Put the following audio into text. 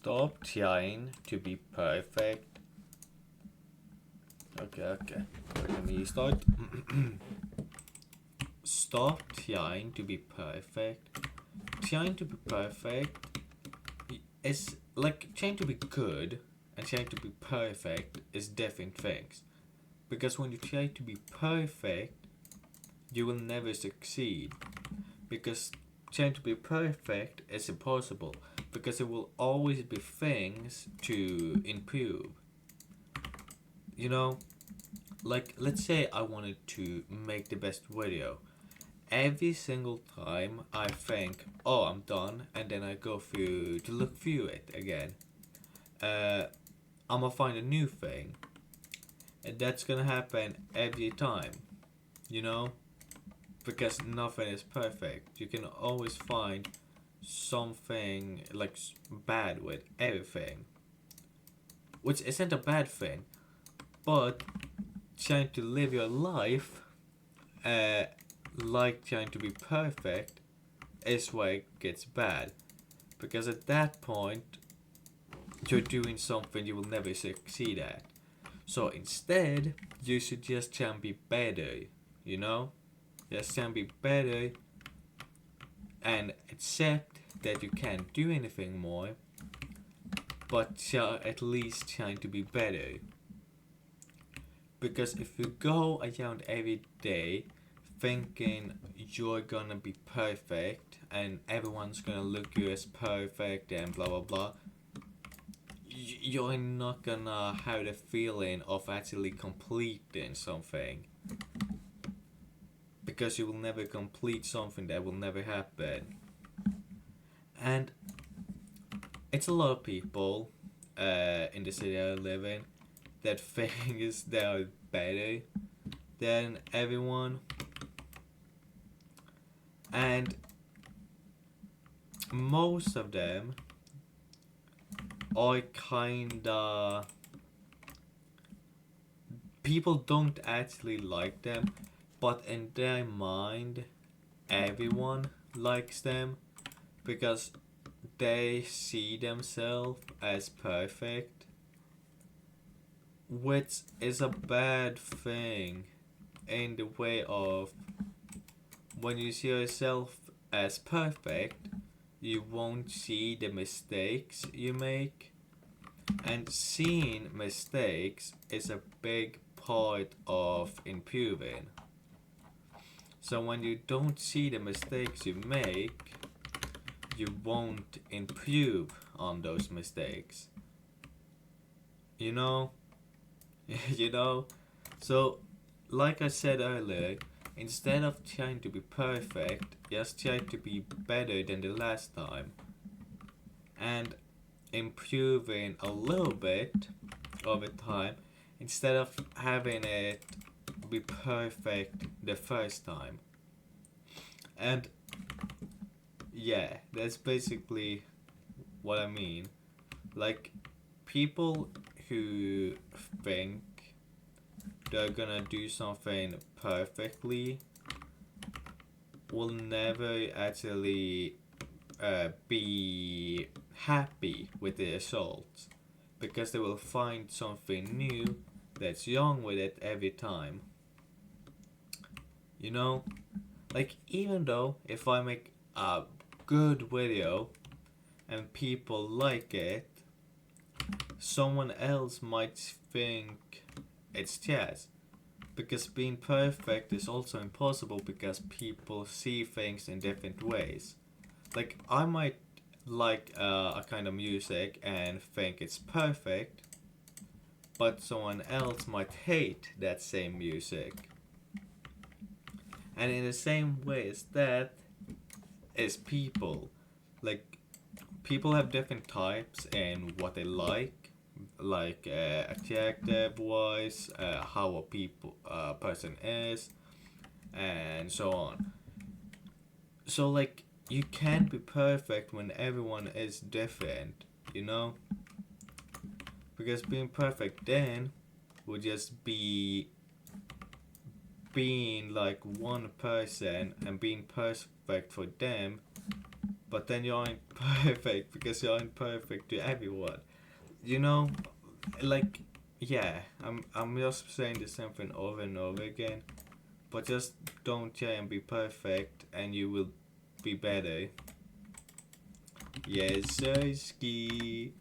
Stop trying to be perfect. Okay. Let me start. Stop trying to be perfect. Trying to be perfect is like trying to be good and trying to be perfect is different things. Because when you try to be perfect, you will never succeed. Because trying to be perfect is impossible. Because there will always be things to improve. You know, like let's say I wanted to make the best video. Every single time I think, oh, I'm done, and then I go through to look through it again, uh, I'm gonna find a new thing, and that's gonna happen every time, you know, because nothing is perfect. You can always find something like bad with everything, which isn't a bad thing, but trying to live your life, uh, like trying to be perfect, is where it gets bad. Because at that point, you're doing something you will never succeed at. So instead, you should just try and be better, you know? Just try and be better and accept that you can't do anything more, but try, at least trying to be better. Because if you go around every day thinking you're gonna be perfect and everyone's gonna look you as perfect and blah blah blah, you're not gonna have the feeling of actually completing something. Because you will never complete something that will never happen. And it's a lot of people in the city I live in that think they are better than everyone. And most of them are kinda. People don't actually like them, but in their mind, everyone likes them because they see themselves as perfect, which is a bad thing in the way of when you see yourself as perfect, you won't see the mistakes you make. And seeing mistakes is a big part of improving. So when you don't see the mistakes you make, you won't improve on those mistakes. You know? you know? So, like I said earlier, instead of trying to be perfect, just try to be better than the last time. And improving a little bit over time instead of having it be perfect the first time. And yeah, that's basically what I mean. Like, people who think they're gonna do something perfectly will never actually be happy with the results because they will find something new that's wrong with it every time. You know? Like, even though if I make a good video and people like it, someone else might think it's jazz. Because being perfect is also impossible because people see things in different ways. Like, I might like a kind of music and think it's perfect, but someone else might hate that same music. And in the same way as that is people. Like, people have different types in what they like attractive wise, how a people person is, and so on. So like you can't be perfect when everyone is different, you know? Because being perfect then would just be being like one person and being perfect for them but then you aren't perfect because you aren't perfect to everyone. You know, like, yeah, I'm just saying the same thing over and over again, but just don't try and be perfect and you will be better. Yes, sir, ski.